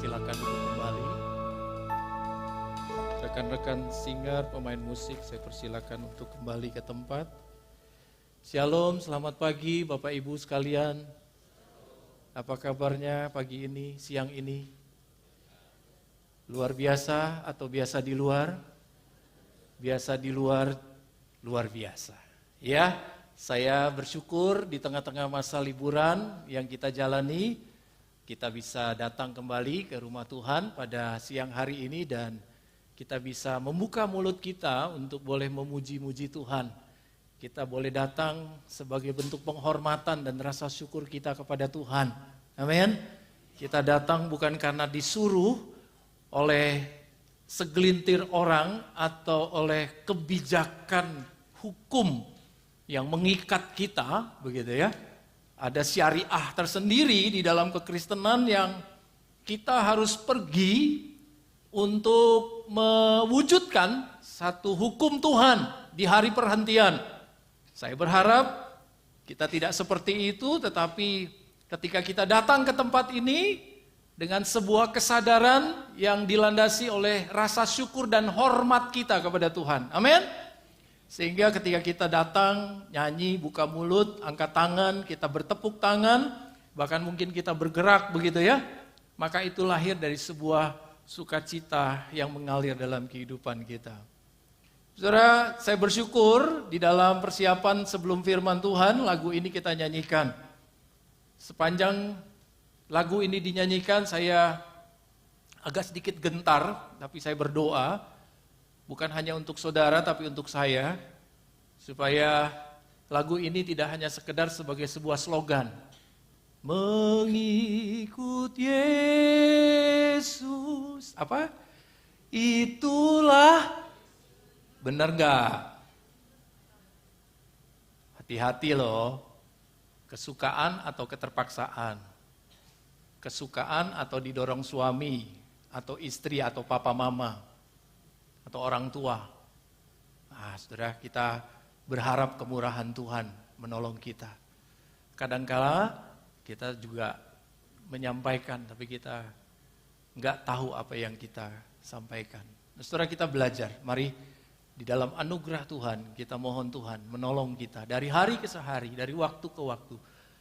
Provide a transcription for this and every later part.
silakan duduk kembali. Rekan-rekan singer, pemain musik, saya persilakan untuk kembali ke tempat. Shalom, selamat pagi Bapak Ibu sekalian. Apa kabarnya pagi ini, siang ini? Luar biasa atau biasa di luar? Biasa di luar, luar biasa. Ya, saya bersyukur di tengah-tengah masa liburan yang kita jalani, kita bisa datang kembali ke rumah Tuhan pada siang hari ini dan kita bisa membuka mulut kita untuk boleh memuji-muji Tuhan. Kita boleh datang sebagai bentuk penghormatan dan rasa syukur kita kepada Tuhan. Amin. Kita datang bukan karena disuruh oleh segelintir orang atau oleh kebijakan hukum yang mengikat kita, begitu ya. Ada syariah tersendiri di dalam kekristenan yang kita harus pergi untuk mewujudkan satu hukum Tuhan di hari perhentian. Saya berharap kita tidak seperti itu, tetapi ketika kita datang ke tempat ini dengan sebuah kesadaran yang dilandasi oleh rasa syukur dan hormat kita kepada Tuhan. Amin. Sehingga ketika kita datang, nyanyi, buka mulut, angkat tangan, kita bertepuk tangan, bahkan mungkin kita bergerak begitu ya, maka itu lahir dari sebuah sukacita yang mengalir dalam kehidupan kita. Saudara, saya bersyukur di dalam persiapan sebelum firman Tuhan, lagu ini kita nyanyikan. Sepanjang lagu ini dinyanyikan, saya agak sedikit gentar, tapi saya berdoa, bukan hanya untuk saudara, tapi untuk saya, supaya lagu ini tidak hanya sekedar sebagai sebuah slogan. Mengikut Yesus, apa? Itulah, benar gak? Hati-hati loh, kesukaan atau keterpaksaan. Kesukaan atau didorong suami, atau istri, atau papa mama, atau orang tua. Nah, saudara, kita berharap kemurahan Tuhan menolong kita. Kadangkala kita juga menyampaikan, tapi kita nggak tahu apa yang kita sampaikan. Nah, saudara, kita belajar. Mari di dalam anugerah Tuhan, kita mohon Tuhan menolong kita dari hari ke hari, dari waktu ke waktu.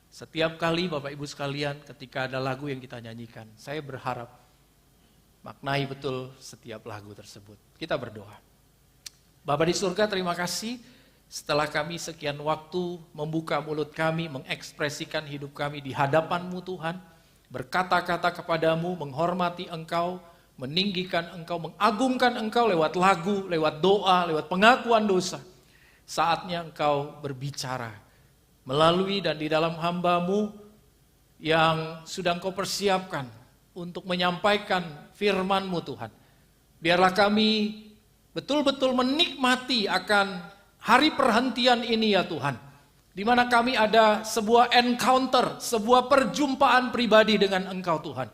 Setiap kali Bapak Ibu sekalian, ketika ada lagu yang kita nyanyikan, saya berharap maknai betul setiap lagu tersebut. Kita berdoa. Bapa di surga, terima kasih setelah kami sekian waktu membuka mulut kami, mengekspresikan hidup kami di hadapan-Mu Tuhan, berkata-kata kepadamu, menghormati Engkau, meninggikan Engkau, mengagungkan Engkau lewat lagu, lewat doa, lewat pengakuan dosa. Saatnya Engkau berbicara melalui dan di dalam hamba-Mu yang sudah Engkau persiapkan untuk menyampaikan firman-Mu Tuhan. Biarlah kami betul-betul menikmati akan hari perhentian ini ya Tuhan, di mana kami ada sebuah encounter, sebuah perjumpaan pribadi dengan Engkau Tuhan.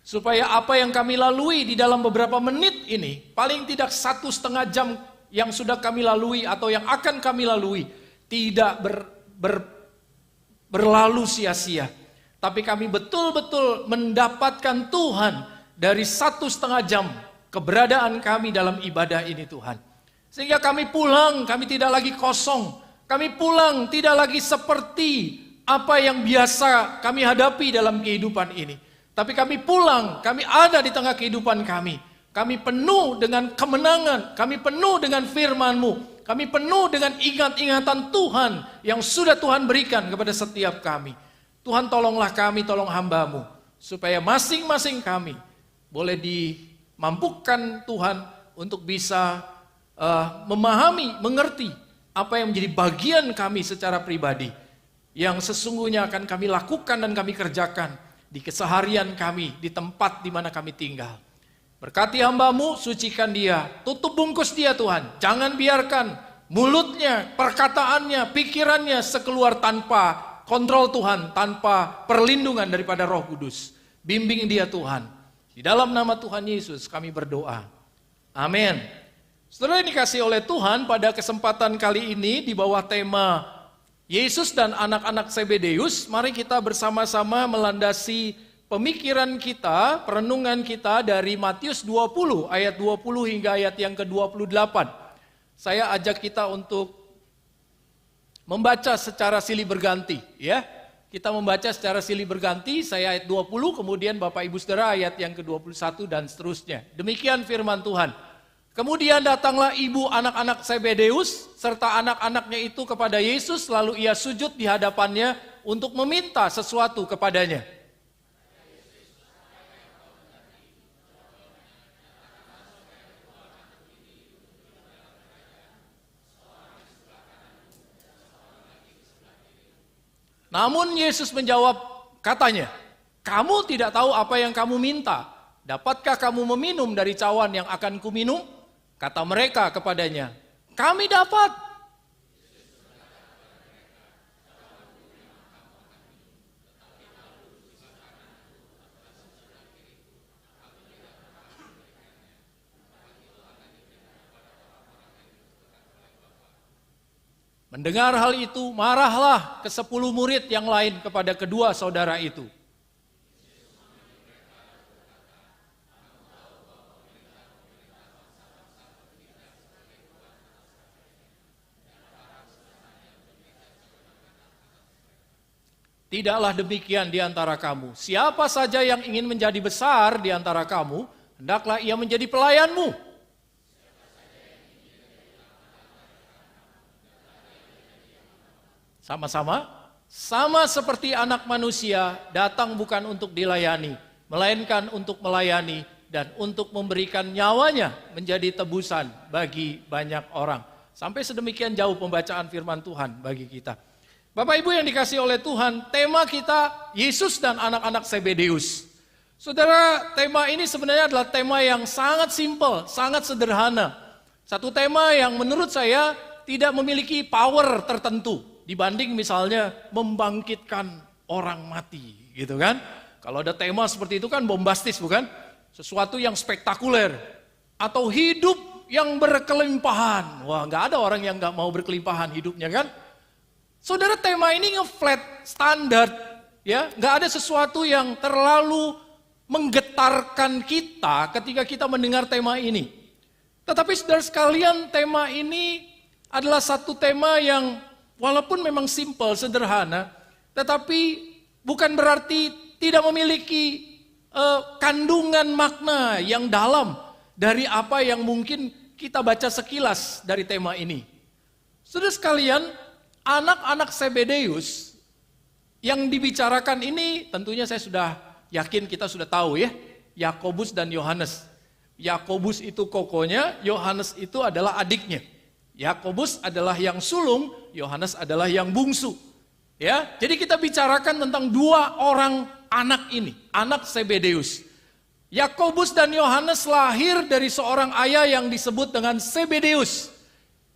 Supaya apa yang kami lalui di dalam beberapa menit ini, paling tidak 1,5 jam yang sudah kami lalui atau yang akan kami lalui, tidak berlalu sia-sia. Tapi kami betul-betul mendapatkan Tuhan dari 1,5 jam keberadaan kami dalam ibadah ini Tuhan. Sehingga kami pulang, kami tidak lagi kosong. Kami pulang tidak lagi seperti apa yang biasa kami hadapi dalam kehidupan ini. Tapi kami pulang, kami ada di tengah kehidupan kami. Kami penuh dengan kemenangan, kami penuh dengan firman-Mu. Kami penuh dengan ingat-ingatan Tuhan yang sudah Tuhan berikan kepada setiap kami. Tuhan tolonglah kami, tolong hamba-Mu. Supaya masing-masing kami boleh dimampukan Tuhan untuk bisa memahami, mengerti apa yang menjadi bagian kami secara pribadi yang sesungguhnya akan kami lakukan dan kami kerjakan di keseharian kami, di tempat di mana kami tinggal. Berkati hamba-Mu, sucikan dia, tutup bungkus dia Tuhan. Jangan biarkan mulutnya, perkataannya, pikirannya sekeluar tanpa kontrol Tuhan, tanpa perlindungan daripada Roh Kudus. Bimbing dia Tuhan. Di dalam nama Tuhan Yesus kami berdoa. Amin. Setelah dikasih oleh Tuhan pada kesempatan kali ini di bawah tema Yesus dan anak-anak Zebedeus, mari kita bersama-sama melandasi pemikiran kita, perenungan kita dari Matius 20 ayat 20 hingga ayat yang ke-28. Saya ajak kita untuk membaca secara silih berganti, ya. Kita membaca secara silih berganti, saya ayat 20, kemudian Bapak Ibu Saudara ayat yang ke-21 dan seterusnya. Demikian firman Tuhan. Kemudian datanglah ibu anak-anak Zebedeus serta anak-anaknya itu kepada Yesus, lalu ia sujud di hadapannya untuk meminta sesuatu kepadanya. Namun Yesus menjawab, katanya, kamu tidak tahu apa yang kamu minta. Dapatkah kamu meminum dari cawan yang akan kuminum? Kata mereka kepadanya, kami dapat. Mendengar hal itu, marahlah ke 10 murid yang lain kepada kedua saudara itu. Tidaklah demikian di antara kamu. Siapa saja yang ingin menjadi besar di antara kamu, hendaklah ia menjadi pelayanmu. Sama-sama, sama seperti anak manusia datang bukan untuk dilayani, melainkan untuk melayani dan untuk memberikan nyawanya menjadi tebusan bagi banyak orang. Sampai sedemikian jauh pembacaan firman Tuhan bagi kita. Bapak Ibu yang dikasihi oleh Tuhan, tema kita Yesus dan anak-anak Zebedeus. Saudara, tema ini sebenarnya adalah tema yang sangat simpel, sangat sederhana. Satu tema yang menurut saya tidak memiliki power tertentu. Dibanding misalnya membangkitkan orang mati, gitu kan? Kalau ada tema seperti itu kan bombastis, bukan? Sesuatu yang spektakuler. Atau hidup yang berkelimpahan. Wah, nggak ada orang yang nggak mau berkelimpahan hidupnya, kan? Saudara, tema ini nge-flat, standar, ya, nggak ada sesuatu yang terlalu menggetarkan kita ketika kita mendengar tema ini. Tetapi saudara sekalian, tema ini adalah satu tema yang walaupun memang simpel, sederhana, tetapi bukan berarti tidak memiliki kandungan makna yang dalam dari apa yang mungkin kita baca sekilas dari tema ini. Saudara sekalian, anak-anak Zebedeus yang dibicarakan ini tentunya saya sudah yakin kita sudah tahu ya, Yakobus dan Yohanes. Yakobus itu kokonya, Yohanes itu adalah adiknya. Yakobus adalah yang sulung, Yohanes adalah yang bungsu. Ya, jadi kita bicarakan tentang dua orang anak ini, anak Zebedeus. Yakobus dan Yohanes lahir dari seorang ayah yang disebut dengan Zebedeus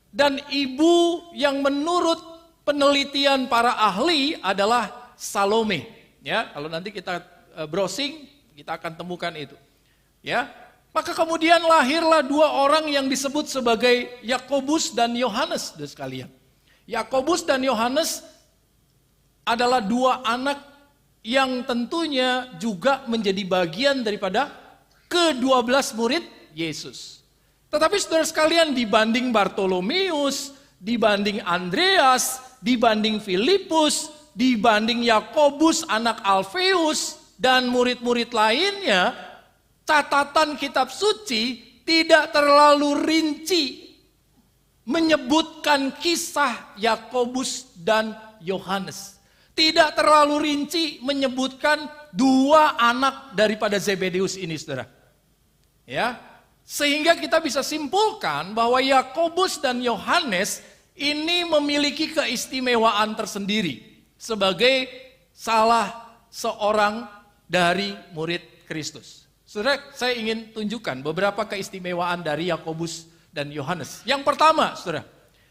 dan ibu yang menurut penelitian para ahli adalah Salome. Ya, kalau nanti kita browsing, kita akan temukan itu. Ya. Maka kemudian lahirlah dua orang yang disebut sebagai Yakobus dan Yohanes, saudara sekalian. Yakobus dan Yohanes adalah dua anak yang tentunya juga menjadi bagian daripada ke-12 murid Yesus. Tetapi saudara sekalian, dibanding Bartolomeus, dibanding Andreas, dibanding Filipus, dibanding Yakobus anak Alfeus dan murid-murid lainnya, catatan kitab suci tidak terlalu rinci menyebutkan kisah Yakobus dan Yohanes. Tidak terlalu rinci menyebutkan dua anak daripada Zebedeus ini, saudara. Ya, sehingga kita bisa simpulkan bahwa Yakobus dan Yohanes ini memiliki keistimewaan tersendiri sebagai salah seorang dari murid Kristus. Saudara, saya ingin tunjukkan beberapa keistimewaan dari Yakobus dan Yohanes. Yang pertama, saudara,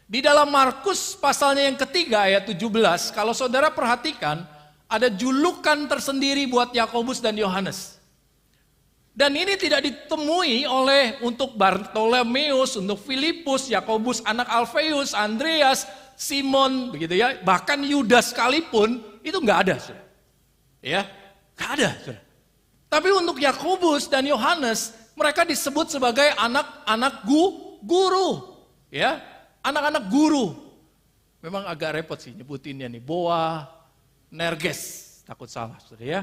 di dalam Markus pasalnya yang ketiga ayat 17, kalau saudara perhatikan, ada julukan tersendiri buat Yakobus dan Yohanes. Dan ini tidak ditemui untuk Bartolomeus, untuk Filipus, Yakobus anak Alfeus, Andreas, Simon, begitu ya. Bahkan Yudas sekalipun itu nggak ada, saudara. Ya, nggak ada, saudara. Tapi untuk Yakobus dan Yohanes, mereka disebut sebagai anak-anak guru. Ya, anak-anak guru. Memang agak repot sih nyebutinnya nih. Boanerges, takut salah saudara ya.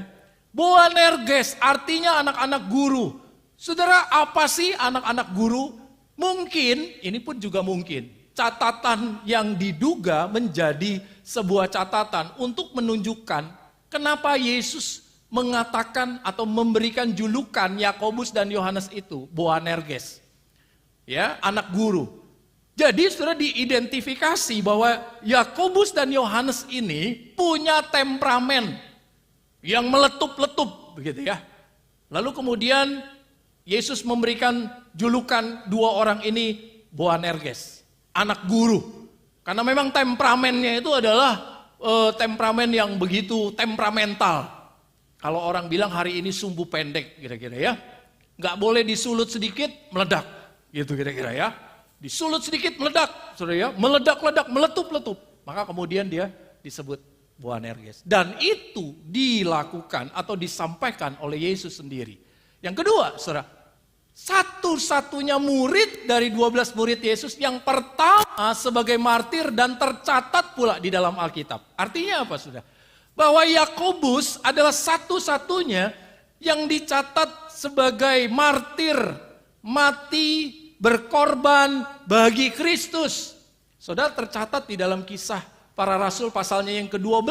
Boanerges artinya anak-anak guru. Saudara, apa sih anak-anak guru? Mungkin, ini pun juga mungkin, catatan yang diduga menjadi sebuah catatan untuk menunjukkan kenapa Yesus mengatakan atau memberikan julukan Yakobus dan Yohanes itu Boanerges. Ya, anak guru. Jadi sudah diidentifikasi bahwa Yakobus dan Yohanes ini punya temperamen yang meletup-letup begitu ya. Lalu kemudian Yesus memberikan julukan dua orang ini Boanerges, anak guru. Karena memang temperamennya itu adalah temperamen yang begitu temperamental. Kalau orang bilang hari ini sumbu pendek kira-kira ya. Nggak boleh disulut sedikit meledak gitu kira-kira ya. Disulut sedikit meledak, saudara ya, meledak-ledak, meletup-letup. Maka kemudian dia disebut Boanerges. Dan itu dilakukan atau disampaikan oleh Yesus sendiri. Yang kedua, saudara, satu-satunya murid dari 12 murid Yesus yang pertama sebagai martir dan tercatat pula di dalam Alkitab. Artinya apa, saudara? Bahwa Yakobus adalah satu-satunya yang dicatat sebagai martir, mati, berkorban bagi Kristus. Saudara, tercatat di dalam Kisah Para Rasul pasalnya yang ke-12,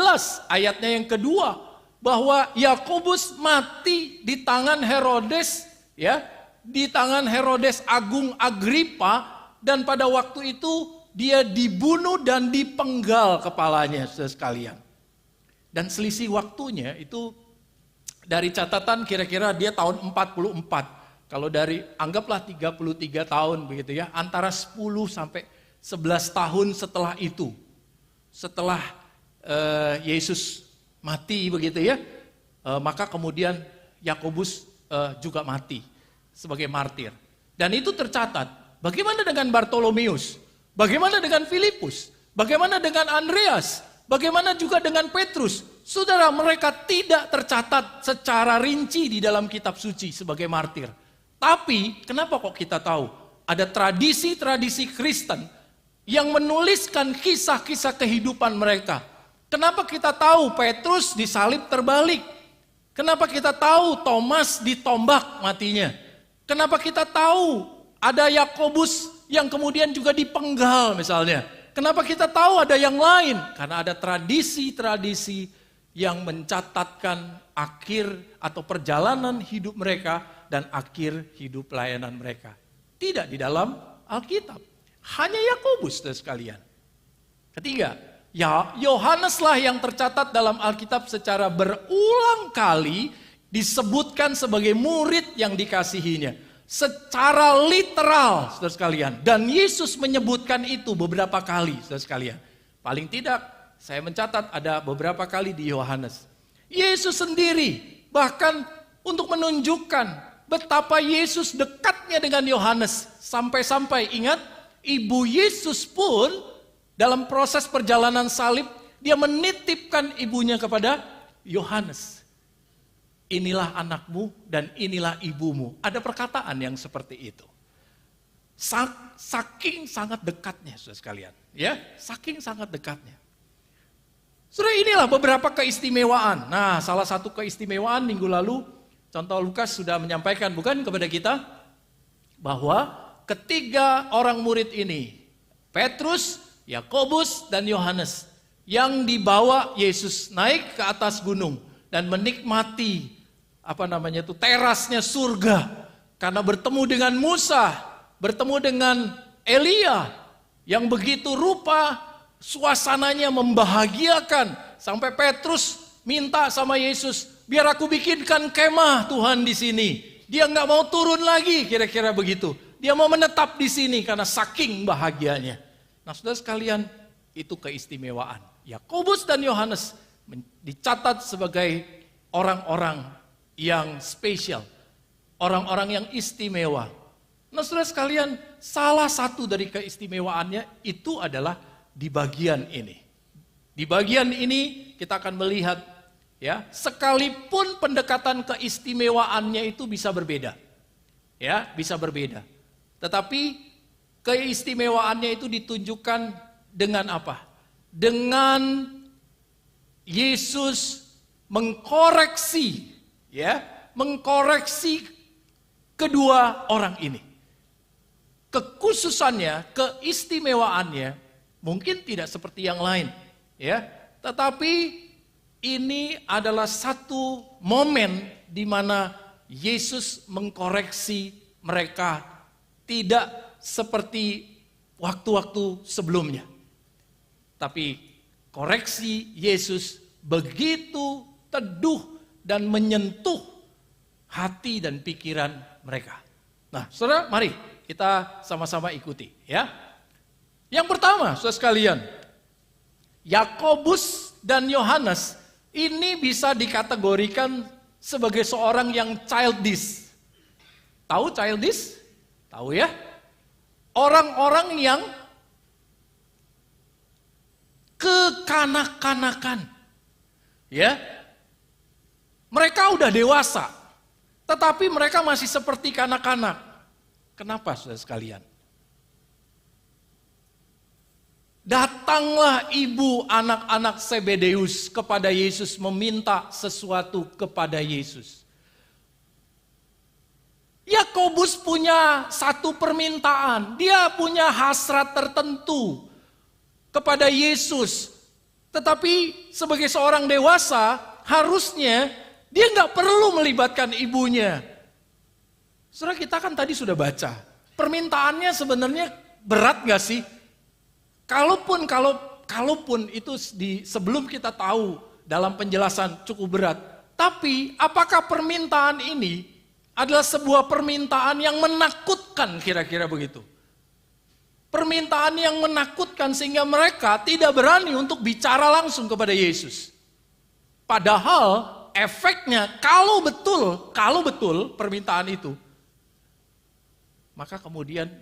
ayatnya yang kedua, bahwa Yakobus mati di tangan Herodes, ya, di tangan Herodes Agung Agripa, dan pada waktu itu dia dibunuh dan dipenggal kepalanya, saudara sekalian. Dan selisih waktunya itu dari catatan kira-kira dia tahun 44. Kalau dari anggaplah 33 tahun begitu ya, antara 10 sampai 11 tahun setelah itu. Setelah Yesus mati begitu ya, maka kemudian Yakobus juga mati sebagai martir. Dan itu tercatat. Bagaimana dengan Bartolomeus? Bagaimana dengan Filipus? Bagaimana dengan Andreas? Bagaimana juga dengan Petrus? Saudara, mereka tidak tercatat secara rinci di dalam kitab suci sebagai martir. Tapi kenapa kok kita tahu? Ada tradisi-tradisi Kristen yang menuliskan kisah-kisah kehidupan mereka. Kenapa kita tahu Petrus disalib terbalik? Kenapa kita tahu Thomas ditombak matinya? Kenapa kita tahu ada Yakobus yang kemudian juga dipenggal misalnya? Kenapa kita tahu ada yang lain? Karena ada tradisi-tradisi yang mencatatkan akhir atau perjalanan hidup mereka dan akhir hidup pelayanan mereka. Tidak di dalam Alkitab. Hanya Yakobus dan sekalian. Ketiga, ya Yohaneslah yang tercatat dalam Alkitab secara berulang kali disebutkan sebagai murid yang dikasihinya. Secara literal, saudara sekalian. Dan Yesus menyebutkan itu beberapa kali, saudara sekalian. Paling tidak, saya mencatat ada beberapa kali di Yohanes. Yesus sendiri, bahkan untuk menunjukkan betapa Yesus dekatnya dengan Yohanes. Sampai-sampai ingat, ibu Yesus pun dalam proses perjalanan salib, dia menitipkan ibunya kepada Yohanes. Inilah anakmu dan inilah ibumu. Ada perkataan yang seperti itu. Saking sangat dekatnya, saudara sekalian. Ya, saking sangat dekatnya. Saudara, inilah beberapa keistimewaan. Nah, salah satu keistimewaan minggu lalu, contoh Lukas sudah menyampaikan bukan kepada kita, bahwa ketiga orang murid ini, Petrus, Yakobus, dan Yohanes, yang dibawa Yesus naik ke atas gunung dan menikmati terasnya surga, karena bertemu dengan Musa, bertemu dengan Elia, yang begitu rupa suasananya membahagiakan, sampai Petrus minta sama Yesus, biar aku bikinkan kemah Tuhan di sini. Dia nggak mau turun lagi, kira-kira begitu. Dia mau menetap di sini karena saking bahagianya. Nah, saudara sekalian, itu keistimewaan. Yakobus dan Yohanes dicatat sebagai orang-orang yang spesial, orang-orang yang istimewa. Nah, saudara sekalian, salah satu dari keistimewaannya itu adalah di bagian ini. Di bagian ini kita akan melihat Ya, sekalipun pendekatan keistimewaannya itu bisa berbeda. Ya, bisa berbeda. Tetapi keistimewaannya itu ditunjukkan dengan apa? Dengan Yesus mengkoreksi, ya, mengkoreksi kedua orang ini. Kekhususannya, keistimewaannya mungkin tidak seperti yang lain, ya. Tetapi ini adalah satu momen di mana Yesus mengkoreksi mereka tidak seperti waktu-waktu sebelumnya. Tapi koreksi Yesus begitu teduh dan menyentuh hati dan pikiran mereka. Nah, saudara, mari kita sama-sama ikuti, ya. Yang pertama, saudara sekalian, Yakobus dan Yohanes ini bisa dikategorikan sebagai seorang yang childish. Tahu childish? Tahu ya? Orang-orang yang kekanak-kanakan. Ya. Mereka udah dewasa, tetapi mereka masih seperti kanak-kanak. Kenapa, saudara sekalian? Datanglah ibu anak-anak Zebedeus kepada Yesus meminta sesuatu kepada Yesus. Yakobus punya satu permintaan, dia punya hasrat tertentu kepada Yesus. Tetapi sebagai seorang dewasa, harusnya dia nggak perlu melibatkan ibunya. Saudara, kita kan tadi sudah baca, permintaannya sebenarnya berat nggak sih? Kalaupun itu sebelum kita tahu dalam penjelasan cukup berat. Tapi apakah permintaan ini adalah sebuah permintaan yang menakutkan, kira-kira begitu? Permintaan yang menakutkan sehingga mereka tidak berani untuk bicara langsung kepada Yesus. Padahal efeknya kalau betul permintaan itu, maka kemudian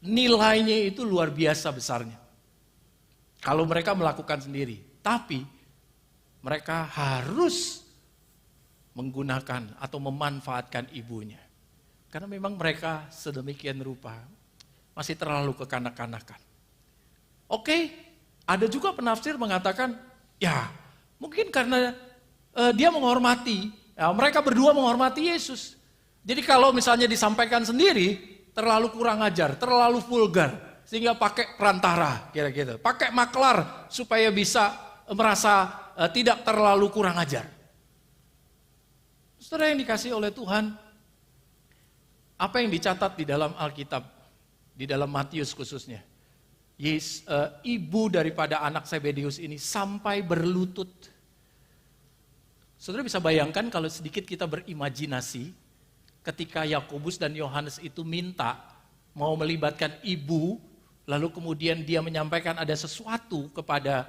nilainya itu luar biasa besarnya. Kalau mereka melakukan sendiri. Tapi mereka harus menggunakan atau memanfaatkan ibunya. Karena memang mereka sedemikian rupa masih terlalu kekanak-kanakan. Oke, ada juga penafsir mengatakan, ya mungkin karena dia menghormati, ya, mereka berdua menghormati Yesus. Jadi kalau misalnya disampaikan sendiri, terlalu kurang ajar, terlalu vulgar, sehingga pakai perantara, kira-kira. Pakai maklar supaya bisa merasa tidak terlalu kurang ajar. Saudara yang dikasih oleh Tuhan, apa yang dicatat di dalam Alkitab, di dalam Matius khususnya, ibu daripada anak Zebedeus ini sampai berlutut. Saudara bisa bayangkan kalau sedikit kita berimajinasi, ketika Yakobus dan Yohanes itu minta mau melibatkan ibu, lalu kemudian dia menyampaikan ada sesuatu kepada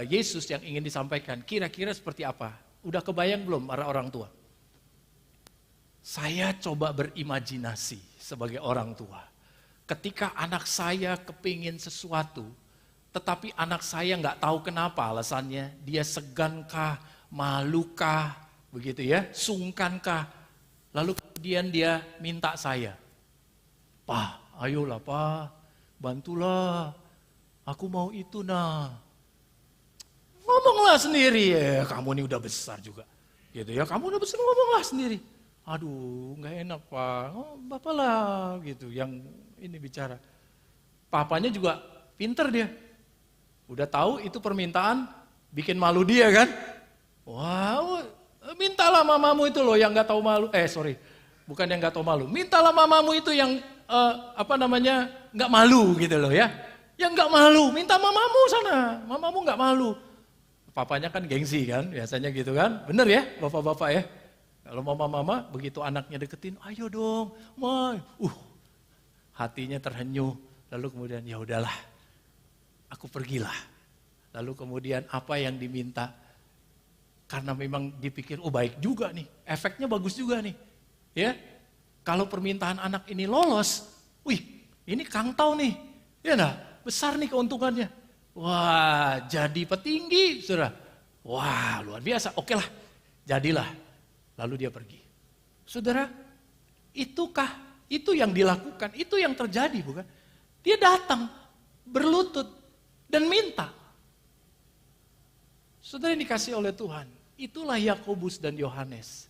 Yesus yang ingin disampaikan. Kira-kira seperti apa? Udah kebayang belum para orang tua? Saya coba berimajinasi sebagai orang tua. Ketika anak saya kepingin sesuatu, tetapi anak saya nggak tahu kenapa alasannya, dia segankah, malukah, begitu ya, sungkankah? Lalu kemudian dia minta saya, "Pak, ayolah Pak, bantulah, aku mau itu nah." Ngomonglah sendiri, ya kamu ini udah besar juga. Gitu ya, kamu udah besar, ngomonglah sendiri. Aduh, nggak enak Pak, oh, Bapak lah gitu yang ini bicara. Papanya juga pinter dia, udah tahu itu permintaan bikin malu dia kan. Wow, mintalah mamamu itu loh yang nggak tahu malu. Bukan yang nggak tahu malu. Mintalah mamamu itu yang nggak malu gitu loh ya. Yang nggak malu, minta mamamu sana. Mamamu nggak malu. Papanya kan gengsi kan, biasanya gitu kan. Bener ya, bapak-bapak ya. Kalau mama-mama begitu anaknya deketin, ayo dong, Mai. Hatinya terhenyuh. Lalu kemudian ya udahlah, aku pergilah. Lalu kemudian apa yang diminta? Karena memang dipikir, oh baik juga nih, efeknya bagus juga nih. Ya, kalau permintaan anak ini lolos, wih ini Kang Tau nih, ya nah, besar nih keuntungannya. Wah jadi petinggi, saudara. Wah, luar biasa. Oke lah, jadilah. Lalu dia pergi. Saudara, itu yang dilakukan, itu yang terjadi, bukan? Dia datang, berlutut, dan minta. Saudara yang dikasih oleh Tuhan, itulah Yakobus dan Yohanes.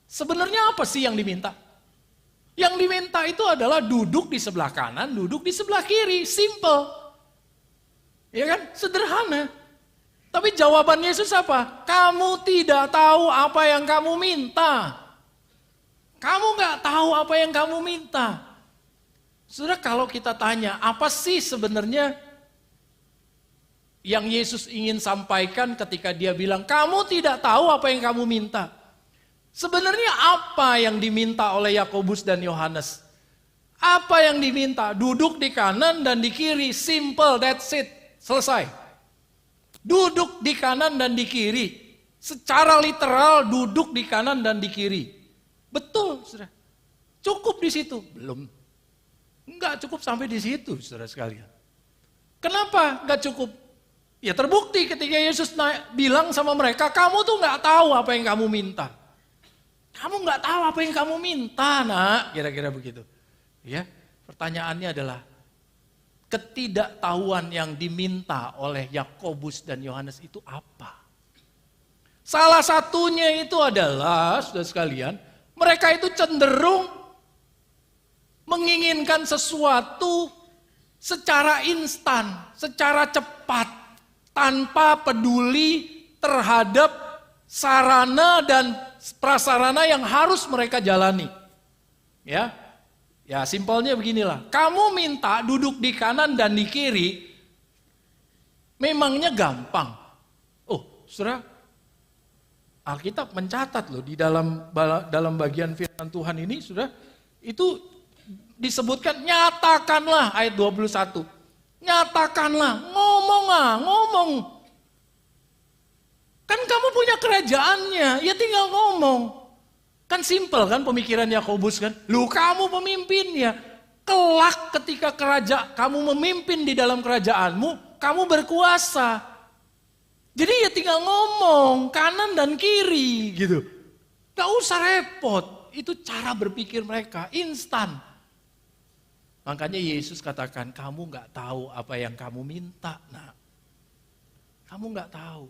Sebenarnya apa sih yang diminta? Yang diminta itu adalah duduk di sebelah kanan, duduk di sebelah kiri, simple. Ya kan? Sederhana. Tapi jawaban Yesus apa? Kamu tidak tahu apa yang kamu minta. Kamu nggak tahu apa yang kamu minta. Saudara, kalau kita tanya, apa sih sebenarnya yang Yesus ingin sampaikan ketika dia bilang, kamu tidak tahu apa yang kamu minta. Sebenarnya apa yang diminta oleh Yakobus dan Yohanes? Apa yang diminta? Duduk di kanan dan di kiri, simple, that's it. Selesai. Duduk di kanan dan di kiri. Secara literal duduk di kanan dan di kiri. Betul, saudara. Cukup di situ? Belum. Enggak cukup sampai di situ, saudara sekalian. Kenapa enggak cukup? Ya terbukti ketika Yesus bilang sama mereka, kamu tuh enggak tahu apa yang kamu minta. Kamu enggak tahu apa yang kamu minta, nak. Kira-kira begitu. Ya, pertanyaannya adalah, ketidaktahuan yang diminta oleh Yakobus dan Yohanes itu apa? Salah satunya itu adalah, saudara sekalian, mereka itu cenderung menginginkan sesuatu secara instan, secara cepat, tanpa peduli terhadap sarana dan prasarana yang harus mereka jalani. Ya simpelnya beginilah, kamu minta duduk di kanan dan di kiri, memangnya gampang. Oh, saudara, Alkitab mencatat loh di dalam bagian firman Tuhan ini, saudara, itu disebutkan nyatakanlah ayat 21. Nyatakanlah, ngomong. Kan kamu punya kerajaannya, ya tinggal ngomong. Kan simpel kan pemikiran Yakobus kan? Lu kamu pemimpinnya. Kelak ketika kamu memimpin di dalam kerajaanmu, kamu berkuasa. Jadi ya tinggal ngomong kanan dan kiri gitu. Gak usah repot. Itu cara berpikir mereka, instan. Makanya Yesus katakan, kamu gak tahu apa yang kamu minta. Nah, kamu gak tahu.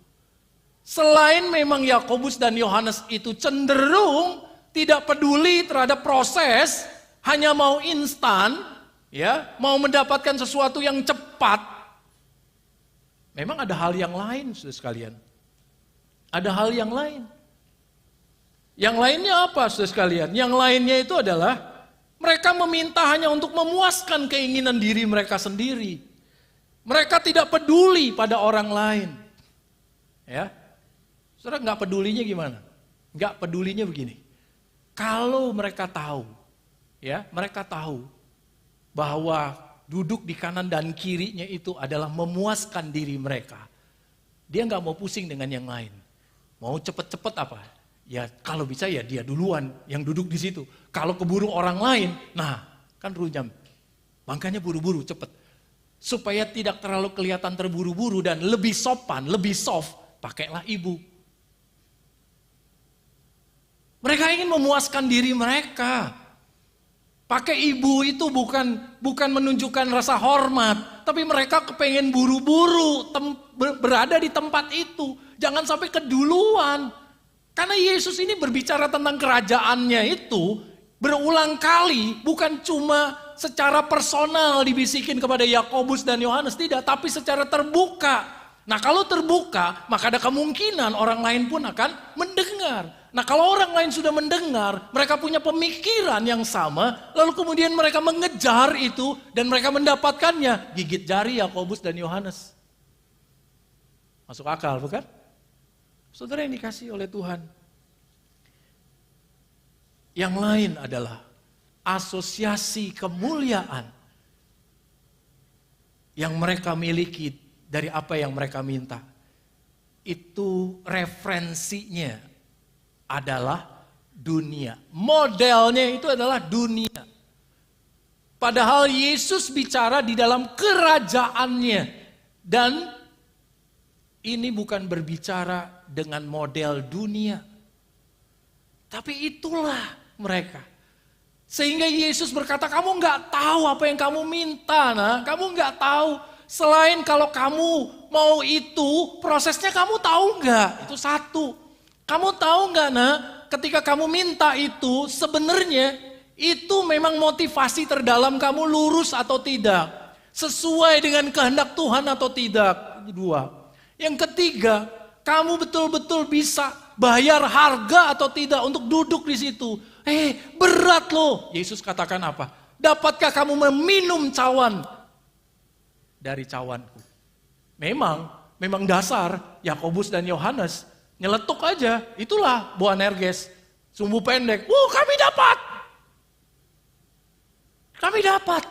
Selain memang Yakobus dan Yohanes itu cenderung tidak peduli terhadap proses, hanya mau instan, ya, mau mendapatkan sesuatu yang cepat. Memang ada hal yang lain, saudara sekalian. Ada hal yang lain. Yang lainnya apa, saudara sekalian? Yang lainnya itu adalah mereka meminta hanya untuk memuaskan keinginan diri mereka sendiri. Mereka tidak peduli pada orang lain. Ya. Saudara, nggak pedulinya gimana? Nggak pedulinya begini. Kalau mereka tahu, ya, mereka tahu bahwa duduk di kanan dan kirinya itu adalah memuaskan diri mereka. Dia nggak mau pusing dengan yang lain. Mau cepet-cepet apa? Ya kalau bisa ya dia duluan yang duduk di situ. Kalau keburu orang lain, nah kan runyam. Makanya buru-buru cepet. Supaya tidak terlalu kelihatan terburu-buru dan lebih sopan, lebih soft, pakailah ibu. Mereka ingin memuaskan diri mereka. Pakai ibu itu bukan menunjukkan rasa hormat, tapi mereka kepengen buru-buru berada di tempat itu. Jangan sampai keduluan. Karena Yesus ini berbicara tentang kerajaannya itu berulang kali, bukan cuma secara personal dibisikin kepada Yakobus dan Yohanes, tidak, tapi secara terbuka. Nah kalau terbuka, maka ada kemungkinan orang lain pun akan mendengar. Nah kalau orang lain sudah mendengar, mereka punya pemikiran yang sama, lalu kemudian mereka mengejar itu, dan mereka mendapatkannya, gigit jari Yakobus dan Yohanes. Masuk akal bukan? Saudara yang dikasih oleh Tuhan. Yang lain adalah asosiasi kemuliaan yang mereka miliki dari apa yang mereka minta. Itu referensinya adalah dunia. Modelnya itu adalah dunia. Padahal Yesus bicara di dalam kerajaannya. Dan ini bukan berbicara dengan model dunia. Tapi itulah mereka. Sehingga Yesus berkata, kamu gak tahu apa yang kamu minta. Nah, kamu gak tahu. Selain kalau kamu mau itu, prosesnya kamu tahu gak? Itu satu. Kamu tahu gak, nah, ketika kamu minta itu, sebenarnya itu memang motivasi terdalam kamu lurus atau tidak. Sesuai dengan kehendak Tuhan atau tidak. Dua. Yang ketiga, kamu betul-betul bisa bayar harga atau tidak untuk duduk di situ. Berat loh. Yesus katakan apa? Dapatkah kamu meminum cawan dari cawanku? Memang dasar Yakobus dan Yohanes nyeletuk aja. Itulah Boanerges, sumbu pendek. Kami dapat. Kami dapat.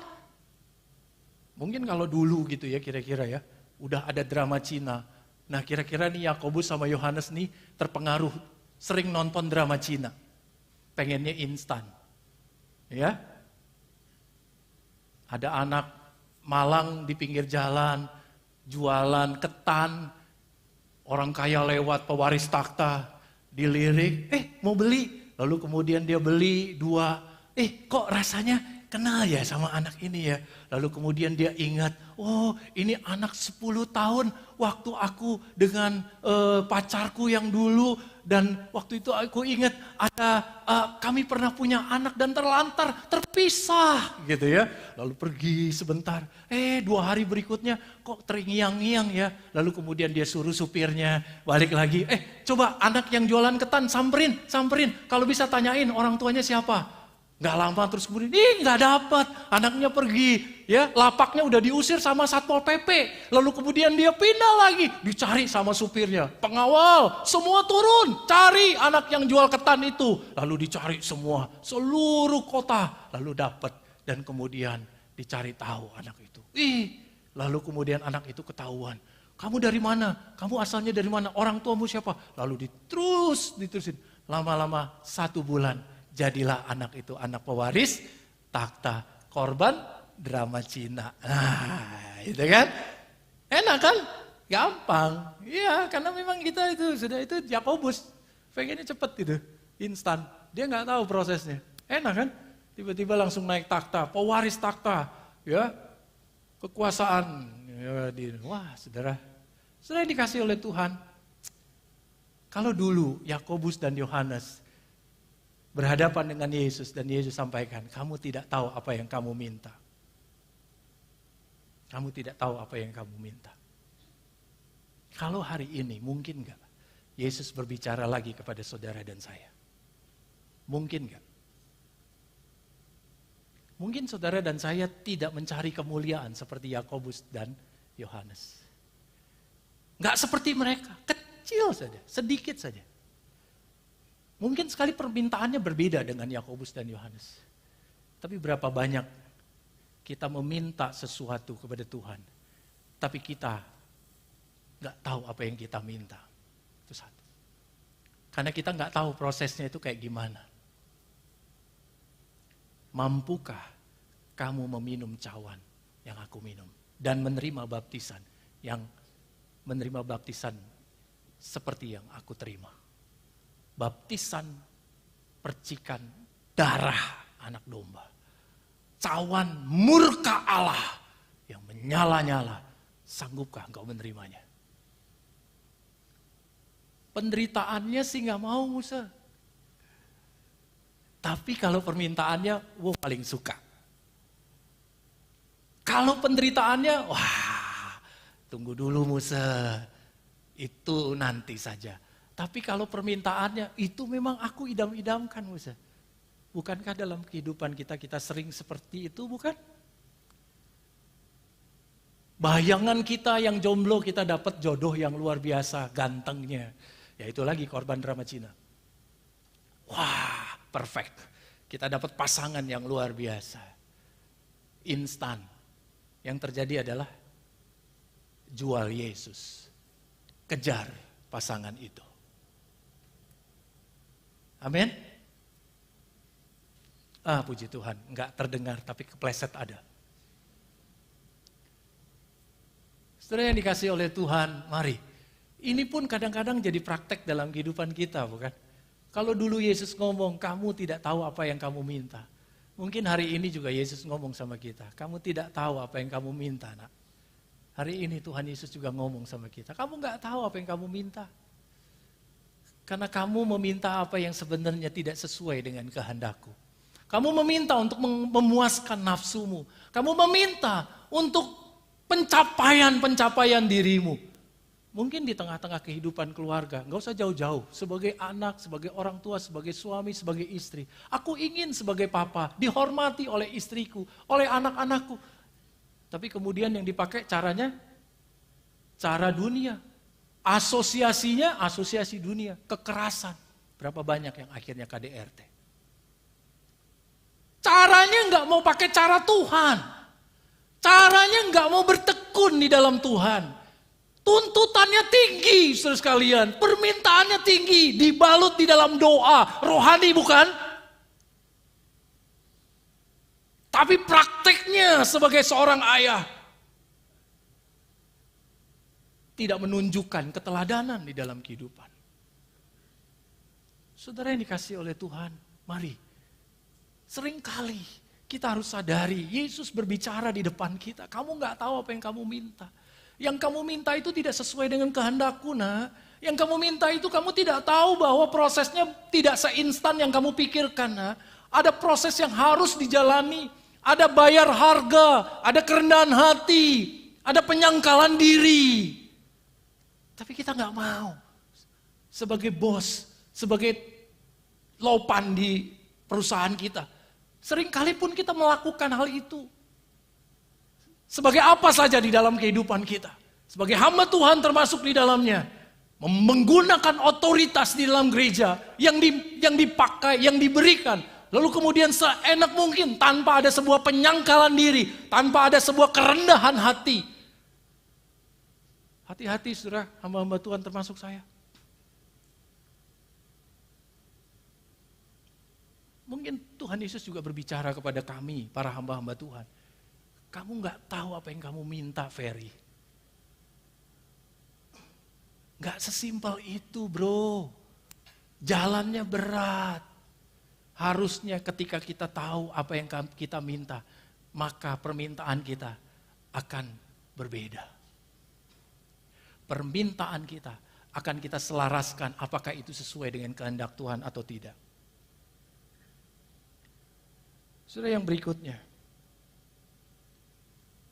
Mungkin kalau dulu gitu ya kira-kira ya. Udah ada drama Cina. Nah kira-kira nih Yakobus sama Yohanes nih terpengaruh. Sering nonton drama Cina. Pengennya instan. Ya. Ada anak malang di pinggir jalan. Jualan ketan. Orang kaya lewat pewaris takhta. Dilirik. Mau beli. Lalu kemudian dia beli 2. Kok rasanya kenal ya sama anak ini ya. Lalu kemudian dia ingat, ini anak 10 tahun waktu aku dengan pacarku yang dulu. Dan waktu itu aku ingat kami pernah punya anak dan terpisah gitu ya. Lalu pergi sebentar, 2 hari berikutnya kok terngiang-ngiang ya. Lalu kemudian dia suruh supirnya balik lagi, coba anak yang jualan ketan samperin. Kalau bisa tanyain orang tuanya siapa. Gak lama terus kemudian, gak dapat, anaknya pergi, ya lapaknya udah diusir sama Satpol PP, lalu kemudian dia pindah lagi, dicari sama supirnya, pengawal, semua turun, cari anak yang jual ketan itu, lalu dicari semua, seluruh kota, lalu dapat, dan kemudian dicari tahu anak itu, lalu kemudian anak itu ketahuan, kamu dari mana, kamu asalnya dari mana, orang tuamu siapa, lalu diterusin, lama-lama 1 bulan, jadilah anak itu anak pewaris takhta, korban drama Cina. Nah, itu kan? Enak kan? Gampang. Iya, karena memang kita itu Yakobus. Pengennya cepet gitu, instan. Dia nggak tahu prosesnya. Enak kan? Tiba-tiba langsung naik takhta, pewaris takhta, ya. Kekuasaan. Ya, wah, saudara dikasih oleh Tuhan. Kalau dulu Yakobus dan Yohanes berhadapan dengan Yesus dan Yesus sampaikan, kamu tidak tahu apa yang kamu minta. Kamu tidak tahu apa yang kamu minta. Kalau hari ini mungkin gak Yesus berbicara lagi kepada saudara dan saya? Mungkin gak? Mungkin saudara dan saya tidak mencari kemuliaan seperti Yakobus dan Yohanes. Gak seperti mereka, kecil saja, sedikit saja. Mungkin sekali permintaannya berbeda dengan Yakobus dan Yohanes. Tapi berapa banyak kita meminta sesuatu kepada Tuhan, tapi kita gak tahu apa yang kita minta. Itu satu. Karena kita gak tahu prosesnya itu kayak gimana. Mampukah kamu meminum cawan yang aku minum? Dan menerima baptisan seperti yang aku terima. Baptisan percikan darah anak domba. Cawan murka Allah yang menyala-nyala. Sanggupkah engkau menerimanya? Penderitaannya sih gak mau Musa. Tapi kalau permintaannya, paling suka. Kalau penderitaannya, tunggu dulu Musa. Itu nanti saja. Tapi kalau permintaannya, itu memang aku idam-idamkan Musa. Bukankah dalam kehidupan kita sering seperti itu, bukan? Bayangan kita yang jomblo, kita dapat jodoh yang luar biasa, gantengnya. Ya itu lagi korban drama Cina. Wah, perfect. Kita dapat pasangan yang luar biasa. Instan. Yang terjadi adalah jual Yesus. Kejar pasangan itu. Amin. Puji Tuhan, enggak terdengar tapi kepleset ada. Saudara yang dikasih oleh Tuhan, mari Ini pun kadang-kadang jadi praktek dalam kehidupan kita, bukan? Kalau dulu Yesus ngomong, kamu tidak tahu apa yang kamu minta. Mungkin hari ini juga Yesus ngomong sama kita, kamu tidak tahu apa yang kamu minta, nak. Hari ini Tuhan Yesus juga ngomong sama kita, kamu gak tahu apa yang kamu minta. Karena kamu meminta apa yang sebenarnya tidak sesuai dengan kehendakku. Kamu meminta untuk memuaskan nafsumu. Kamu meminta untuk pencapaian dirimu. Mungkin di tengah-tengah kehidupan keluarga, gak usah jauh-jauh. Sebagai anak, sebagai orang tua, sebagai suami, sebagai istri. Aku ingin sebagai papa dihormati oleh istriku, oleh anak-anakku. Tapi kemudian yang dipakai caranya, cara dunia. Asosiasinya, asosiasi dunia. Kekerasan. Berapa banyak yang akhirnya KDRT. Caranya nggak mau pakai cara Tuhan. Caranya nggak mau bertekun di dalam Tuhan. Tuntutannya tinggi, saudara sekalian. Permintaannya tinggi, dibalut di dalam doa. Rohani bukan? Tapi prakteknya sebagai seorang ayah tidak menunjukkan keteladanan di dalam kehidupan. Saudara yang dikasihi oleh Tuhan, mari. Seringkali kita harus sadari, Yesus berbicara di depan kita. Kamu gak tahu apa yang kamu minta. Yang kamu minta itu tidak sesuai dengan kehendakku, nak. Yang kamu minta itu kamu tidak tahu bahwa prosesnya tidak seinstan yang kamu pikirkan, nak. Ada proses yang harus dijalani. Ada bayar harga, ada kerendahan hati, ada penyangkalan diri. Tapi kita gak mau. Sebagai bos, sebagai lopan di perusahaan kita. Seringkali pun kita melakukan hal itu. Sebagai apa saja di dalam kehidupan kita. Sebagai hamba Tuhan termasuk di dalamnya. Menggunakan otoritas di dalam gereja yang dipakai, yang diberikan. Lalu kemudian seenak mungkin tanpa ada sebuah penyangkalan diri. Tanpa ada sebuah kerendahan hati. Hati-hati saudara, hamba-hamba Tuhan termasuk saya. Mungkin Tuhan Yesus juga berbicara kepada kami, para hamba-hamba Tuhan. Kamu gak tahu apa yang kamu minta, Ferry. Gak sesimpel itu, bro. Jalannya berat. Harusnya ketika kita tahu apa yang kita minta, maka permintaan kita akan berbeda. Permintaan kita akan kita selaraskan apakah itu sesuai dengan kehendak Tuhan atau tidak. Saudara yang berikutnya,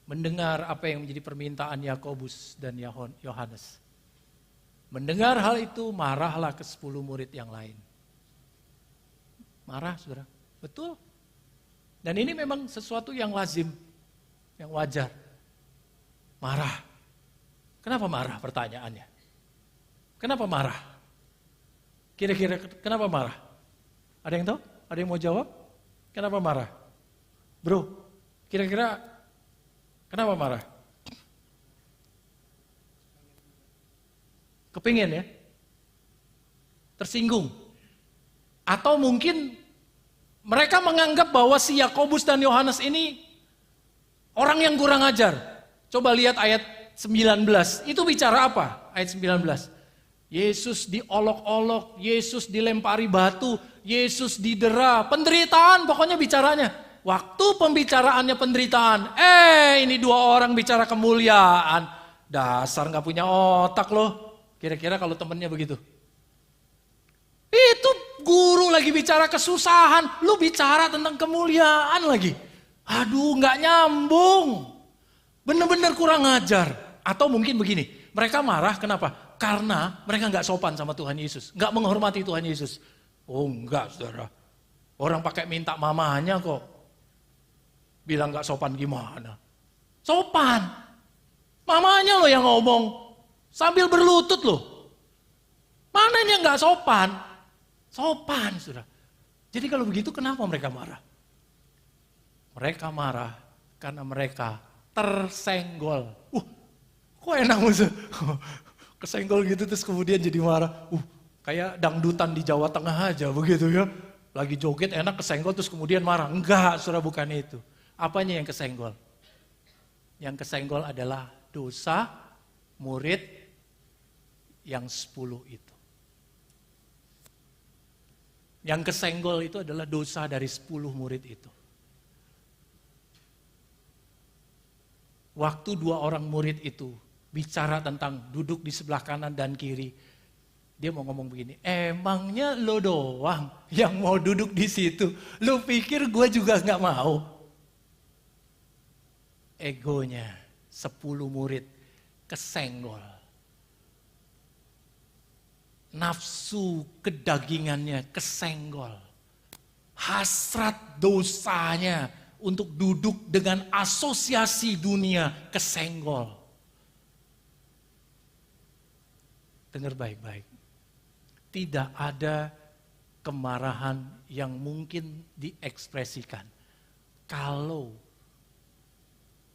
mendengar apa yang menjadi permintaan Yakobus dan Yohanes. Mendengar hal itu, marahlah ke 10 murid yang lain. Marah, saudara. Betul. Dan ini memang sesuatu yang lazim, yang wajar. Marah. Kenapa marah pertanyaannya? Kenapa marah? Kira-kira kenapa marah? Ada yang tahu? Ada yang mau jawab? Kenapa marah? Bro, kira-kira kenapa marah? Kepingin ya? Tersinggung. Atau mungkin mereka menganggap bahwa si Yakobus dan Yohanes ini orang yang kurang ajar. Coba lihat ayat 19. Itu bicara apa? Ayat 19. Yesus diolok-olok, Yesus dilempari batu, Yesus didera, penderitaan pokoknya bicaranya. Waktu pembicaraannya penderitaan, ini 2 orang bicara kemuliaan. Dasar gak punya otak loh. Kira-kira kalau temennya begitu. Itu guru lagi bicara kesusahan, lu bicara tentang kemuliaan lagi. Aduh gak nyambung. Bener-bener kurang ajar. Atau mungkin begini, mereka marah kenapa? Karena mereka gak sopan sama Tuhan Yesus. Gak menghormati Tuhan Yesus. Oh enggak saudara. Orang pakai minta mamanya kok. Bilang gak sopan gimana? Sopan. Mamanya loh yang ngomong. Sambil berlutut loh. Mana yang gak sopan? Sopan saudara. Jadi kalau begitu kenapa mereka marah? Mereka marah karena mereka tersenggol. Kok enak musuh? Kesenggol gitu terus kemudian jadi marah. Kayak dangdutan di Jawa Tengah aja begitu ya. Lagi joget enak kesenggol terus kemudian marah. Enggak, saudara, bukan itu. Apanya yang kesenggol? Yang kesenggol adalah dosa murid yang 10 itu. Yang kesenggol itu adalah dosa dari 10 murid itu. Waktu 2 orang murid itu bicara tentang duduk di sebelah kanan dan kiri, dia mau ngomong begini, emangnya lo doang yang mau duduk di situ? Lo pikir gue juga gak mau? Egonya 10 murid kesenggol. Nafsu kedagingannya kesenggol. Hasrat dosanya untuk duduk dengan asosiasi dunia kesenggol. Dengar baik-baik. Tidak ada kemarahan yang mungkin diekspresikan kalau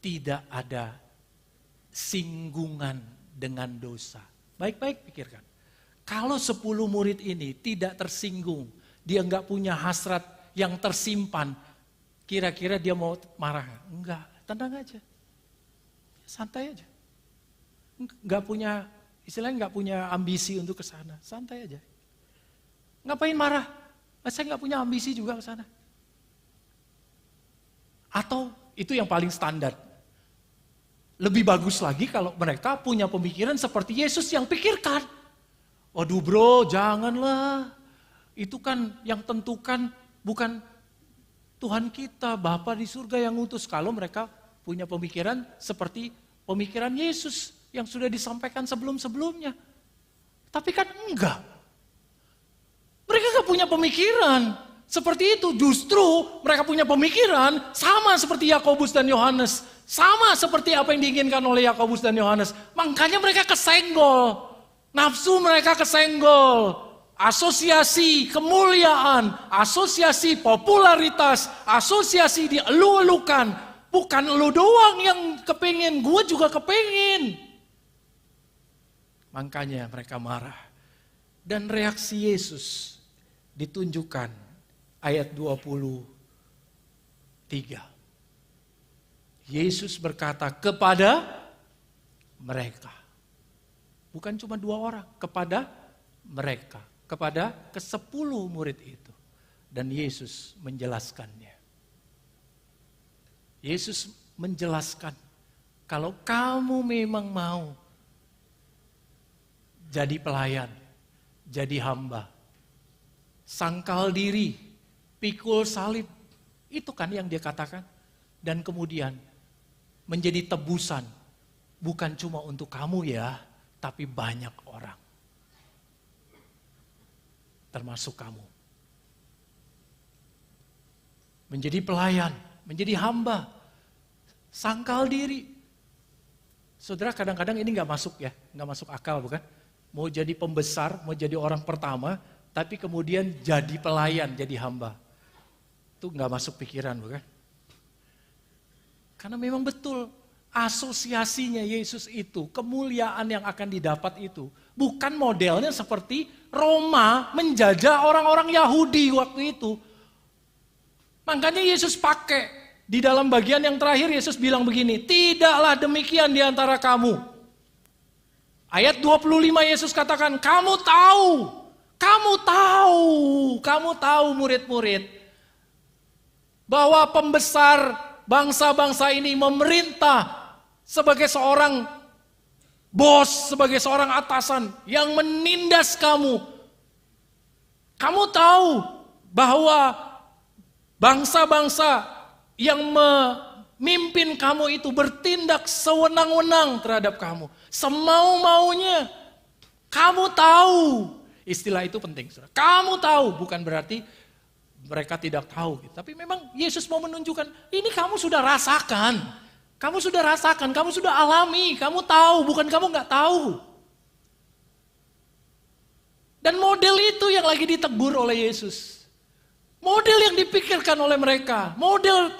tidak ada singgungan dengan dosa. Baik-baik pikirkan. Kalau 10 murid ini tidak tersinggung, dia nggak punya hasrat yang tersimpan, kira-kira dia mau marah? Enggak, tenang aja. Santai aja. Nggak punya, istilahnya nggak punya ambisi untuk ke sana, santai aja. Ngapain marah? Saya nggak punya ambisi juga ke sana. Atau itu yang paling standar. Lebih bagus lagi kalau mereka punya pemikiran seperti Yesus yang pikirkan. Waduh bro, janganlah. Itu kan yang tentukan bukan Tuhan kita, Bapa di surga yang ngutus. Kalau mereka punya pemikiran seperti pemikiran Yesus yang sudah disampaikan sebelum-sebelumnya. Tapi kan enggak. Mereka gak punya pemikiran seperti itu. Justru mereka punya pemikiran sama seperti Yakobus dan Yohanes. Sama seperti apa yang diinginkan oleh Yakobus dan Yohanes. Makanya mereka kesenggol. Nafsu mereka kesenggol. Asosiasi kemuliaan, asosiasi popularitas, asosiasi dielu-elukan. Bukan lu doang yang kepingin, gue juga kepingin. Makanya mereka marah. Dan reaksi Yesus ditunjukkan ayat 23. Yesus berkata kepada mereka. Bukan cuma 2 orang, kepada mereka. Kepada ke-10 murid itu. Dan Yesus menjelaskannya. Yesus menjelaskan, kalau kamu memang mau jadi pelayan, jadi hamba, sangkal diri, pikul salib, itu kan yang dia katakan. Dan kemudian menjadi tebusan, bukan cuma untuk kamu ya, tapi banyak orang. Termasuk kamu. Menjadi pelayan, menjadi hamba, sangkal diri. Saudara, kadang-kadang ini gak masuk ya, gak masuk akal bukan? Mau jadi pembesar, mau jadi orang pertama, tapi kemudian jadi pelayan, jadi hamba. Itu gak masuk pikiran bukan? Karena memang betul, asosiasinya Yesus itu, kemuliaan yang akan didapat itu, bukan modelnya seperti Roma menjajah orang-orang Yahudi waktu itu. Makanya Yesus pakai, di dalam bagian yang terakhir Yesus bilang begini, tidaklah demikian di antara kamu. Ayat 25 Yesus katakan, kamu tahu murid-murid, bahwa pembesar bangsa-bangsa ini memerintah sebagai seorang bos, sebagai seorang atasan yang menindas kamu. Kamu tahu bahwa bangsa-bangsa yang memimpin kamu itu bertindak sewenang-wenang terhadap kamu. Semau-maunya. Kamu tahu. Istilah itu penting. Saudara. Kamu tahu, bukan berarti mereka tidak tahu. Tapi memang Yesus mau menunjukkan, ini kamu sudah rasakan. Kamu sudah rasakan, kamu sudah alami, kamu tahu, bukan kamu nggak tahu. Dan model itu yang lagi ditegur oleh Yesus. Model yang dipikirkan oleh mereka, model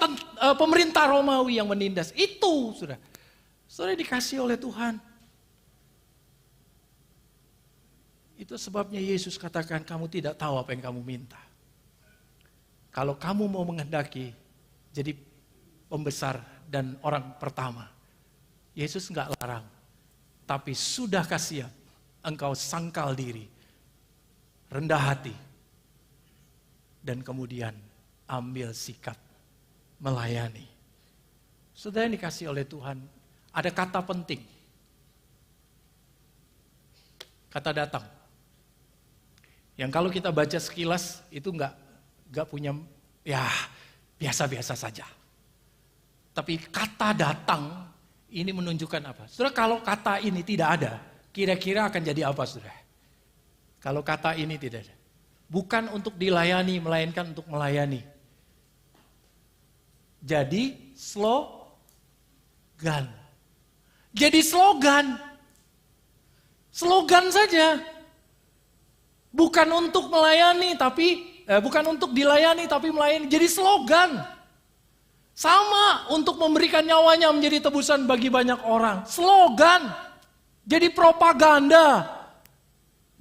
pemerintah Romawi yang menindas, itu sudah dikasih oleh Tuhan. Itu sebabnya Yesus katakan, kamu tidak tahu apa yang kamu minta. Kalau kamu mau menghendaki jadi pembesar dan orang pertama, Yesus enggak larang, tapi sudah siap engkau sangkal diri, rendah hati, dan kemudian ambil sikap melayani. Saudara yang dikasih oleh Tuhan, ada kata penting. Kata datang. Yang kalau kita baca sekilas itu enggak punya, ya biasa-biasa saja. Tapi kata datang ini menunjukkan apa? Saudara, kalau kata ini tidak ada, kira-kira akan jadi apa, saudara? Kalau kata ini tidak ada. Bukan untuk dilayani, melainkan untuk melayani. Jadi slogan. Jadi slogan. Slogan saja. Bukan untuk melayani, bukan untuk dilayani, tapi melayani. Jadi slogan. Sama untuk memberikan nyawanya menjadi tebusan bagi banyak orang. Slogan. Jadi propaganda.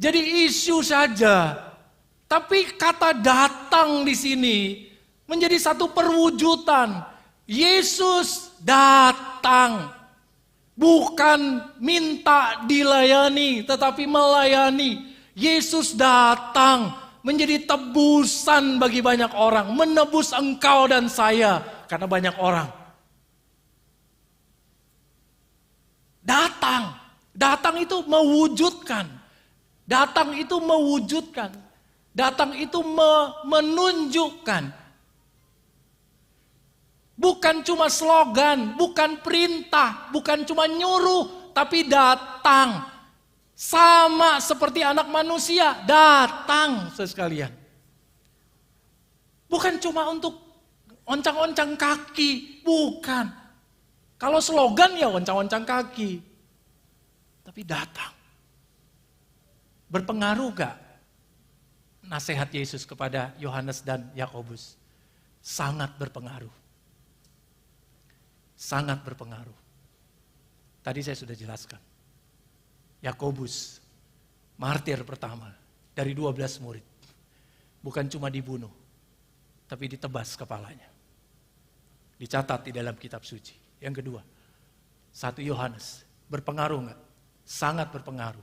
Jadi isu saja. Tapi kata datang di sini menjadi satu perwujudan. Yesus datang. Bukan minta dilayani, tetapi melayani. Yesus datang menjadi tebusan bagi banyak orang. Menebus engkau dan saya. Karena banyak orang. Datang. Datang itu mewujudkan. Datang itu mewujudkan. Datang itu menunjukkan. Bukan cuma slogan, bukan perintah, bukan cuma nyuruh, tapi datang. Sama seperti anak manusia, datang sekalian. Bukan cuma untuk oncang-oncang kaki, bukan. Kalau slogan ya oncang-oncang kaki. Tapi datang. Berpengaruh gak nasihat Yesus kepada Yohanes dan Yakobus? Sangat berpengaruh. Sangat berpengaruh. Tadi saya sudah jelaskan. Yakobus, martir pertama dari 12 murid. Bukan cuma dibunuh, tapi ditebas kepalanya. Dicatat di dalam kitab suci. Yang kedua, 1 Yohanes. Berpengaruh gak? Sangat berpengaruh.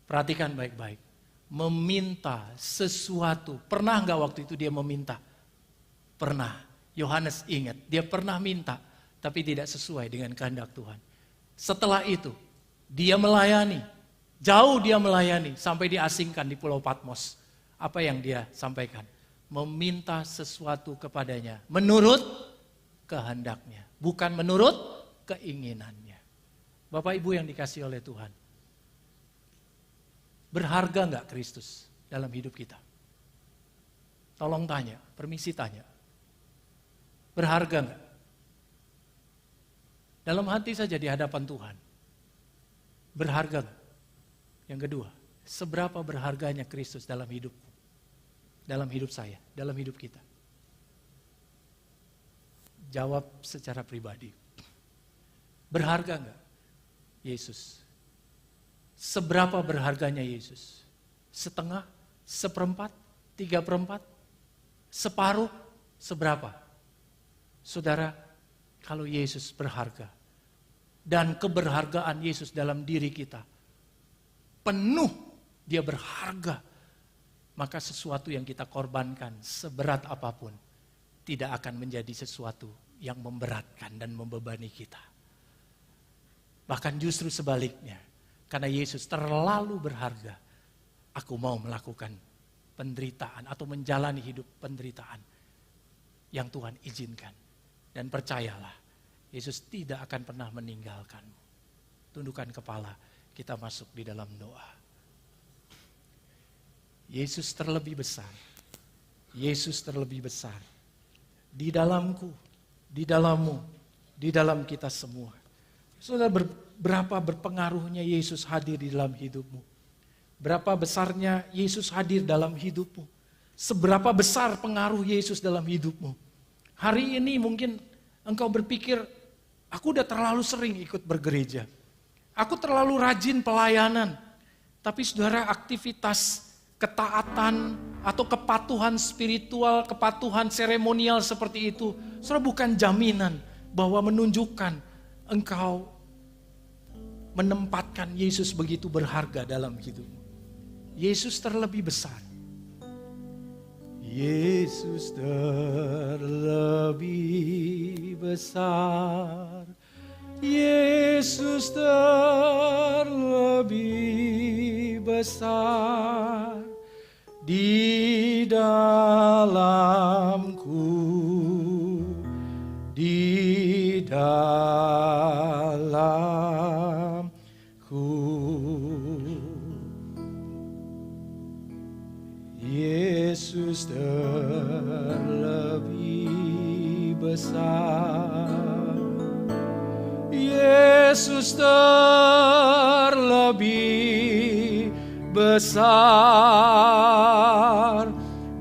Perhatikan baik-baik. Meminta sesuatu. Pernah gak waktu itu dia meminta? Pernah. Yohanes ingat, dia pernah minta, tapi tidak sesuai dengan kehendak Tuhan. Setelah itu, dia melayani. Jauh dia melayani, sampai diasingkan di Pulau Patmos. Apa yang dia sampaikan? Meminta sesuatu kepadanya, menurut kehendaknya. Bukan menurut keinginannya. Bapak Ibu yang dikasihi oleh Tuhan. Berharga enggak Kristus dalam hidup kita? Tolong tanya, permisi tanya. Berharga enggak? Dalam hati saja di hadapan Tuhan. Berharga enggak? Yang kedua, seberapa berharganya Kristus dalam hidupku? Dalam hidup saya, dalam hidup kita? Jawab secara pribadi. Berharga enggak Yesus? Seberapa berharganya Yesus? Setengah? Seperempat? 3/4? Separuh? Seberapa? Saudara, kalau Yesus berharga dan keberhargaan Yesus dalam diri kita penuh, dia berharga, maka sesuatu yang kita korbankan seberat apapun tidak akan menjadi sesuatu yang memberatkan dan membebani kita. Bahkan justru sebaliknya, karena Yesus terlalu berharga, aku mau melakukan penderitaan atau menjalani hidup penderitaan yang Tuhan izinkan. Dan percayalah, Yesus tidak akan pernah meninggalkanmu. Tundukkan kepala, kita masuk di dalam doa. Yesus terlebih besar. Yesus terlebih besar. Di dalamku, di dalammu, di dalam kita semua. Saudara, berapa berpengaruhnya Yesus hadir di dalam hidupmu? Berapa besarnya Yesus hadir dalam hidupmu? Seberapa besar pengaruh Yesus dalam hidupmu? Hari ini mungkin engkau berpikir, aku udah terlalu sering ikut bergereja. Aku terlalu rajin pelayanan. Tapi saudara, aktivitas ketaatan atau kepatuhan spiritual, kepatuhan seremonial seperti itu, saudara, bukan jaminan bahwa menunjukkan engkau menempatkan Yesus begitu berharga dalam hidupmu. Yesus terlebih besar. Yesus terlebih besar. Yesus terlebih besar di dalamku, di dalamku. Yesus terlebih besar. Yesus terlebih besar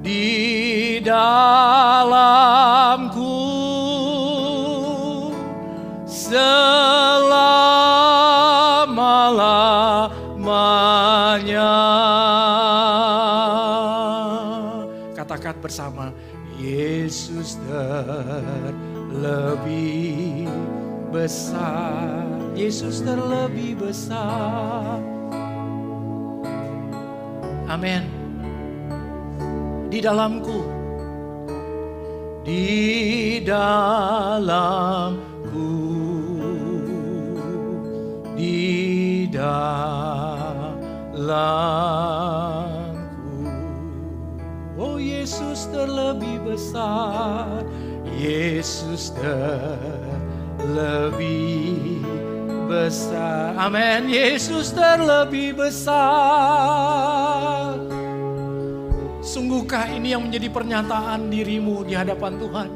di dalamku selama-lamanya. Katakan bersama, Yesus terlebih besar. Yesus terlebih besar. Amin. Di dalamku, di dalamku, di dalamku. Oh, Yesus terlebih besar. Yesus terlebih besar. Amin. Yesus terlebih besar. Sungguhkah ini yang menjadi pernyataan dirimu di hadapan Tuhan?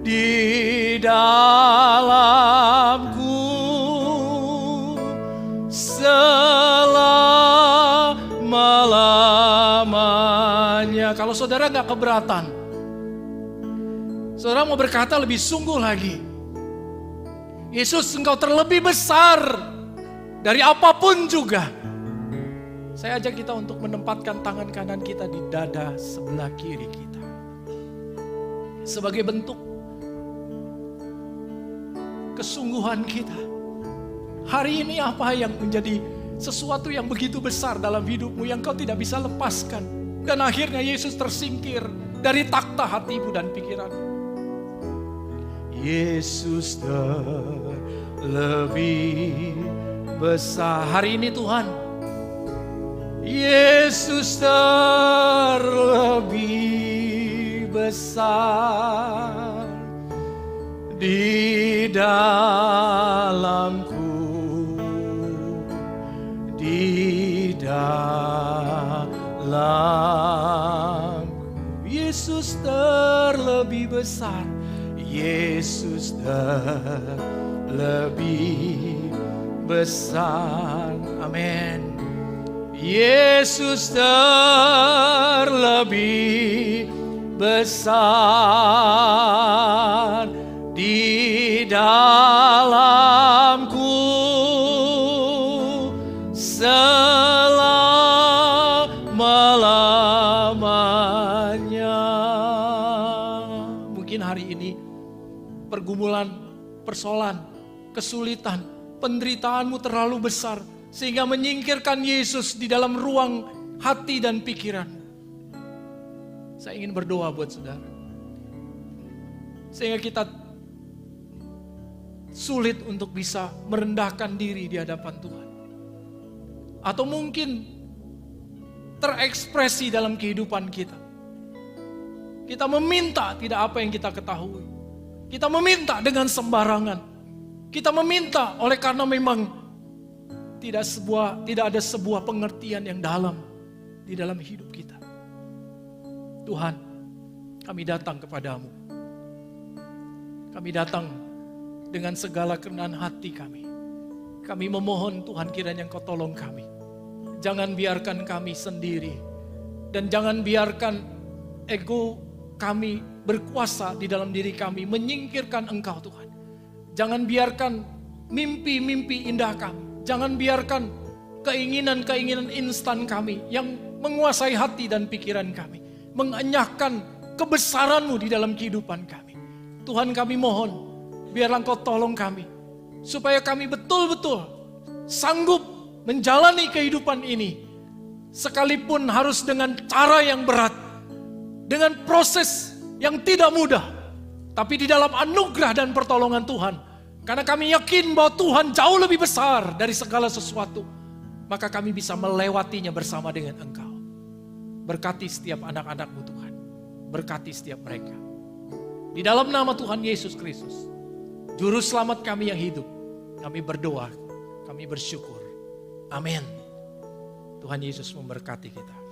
Di dalamku selama-lamanya. Kalau saudara gak keberatan, saudara mau berkata lebih sungguh lagi, Yesus, Engkau terlebih besar dari apapun juga. Saya ajak kita untuk menempatkan tangan kanan kita di dada sebelah kiri kita. Sebagai bentuk kesungguhan kita. Hari ini apa yang menjadi sesuatu yang begitu besar dalam hidupmu yang kau tidak bisa lepaskan. Dan akhirnya Yesus tersingkir dari takhta hatimu dan pikiranmu. Yesus terlebih besar. Hari ini Tuhan, Yesus terlebih besar di dalamku, di dalamku. Yesus terlebih besar. Yesus terlebih besar. Amin. Yesus terlebih besar di dalamku selama-lamanya. Mungkin hari ini pergumulan, persoalan, kesulitan, penderitaanmu terlalu besar sehingga menyingkirkan Yesus di dalam ruang hati dan pikiran. Saya ingin berdoa buat saudara, sehingga kita sulit untuk bisa merendahkan diri di hadapan Tuhan. Atau mungkin terekspresi dalam kehidupan kita. Kita meminta tidak apa yang kita ketahui. Kita meminta dengan sembarangan. Kita meminta oleh karena memang tidak ada sebuah pengertian yang dalam di dalam hidup kita. Tuhan, kami datang kepadamu. Kami datang dengan segala kerendahan hati kami. Kami memohon Tuhan, kiranya Engkau tolong kami. Jangan biarkan kami sendiri. Dan jangan biarkan ego kami berkuasa di dalam diri kami, menyingkirkan Engkau Tuhan. Jangan biarkan mimpi-mimpi indah kami. Jangan biarkan keinginan-keinginan instan kami yang menguasai hati dan pikiran kami. Mengenyahkan kebesaran-Mu di dalam kehidupan kami. Tuhan, kami mohon, biarlah Engkau tolong kami. Supaya kami betul-betul sanggup menjalani kehidupan ini, sekalipun harus dengan cara yang berat, dengan proses yang tidak mudah, tapi di dalam anugerah dan pertolongan Tuhan, karena kami yakin bahwa Tuhan jauh lebih besar dari segala sesuatu, maka kami bisa melewatinya bersama dengan Engkau. Berkati setiap anak-anak-Mu Tuhan, berkati setiap mereka. Di dalam nama Tuhan Yesus Kristus, Juru Selamat kami yang hidup, kami berdoa, kami bersyukur. Amin. Tuhan Yesus memberkati kita.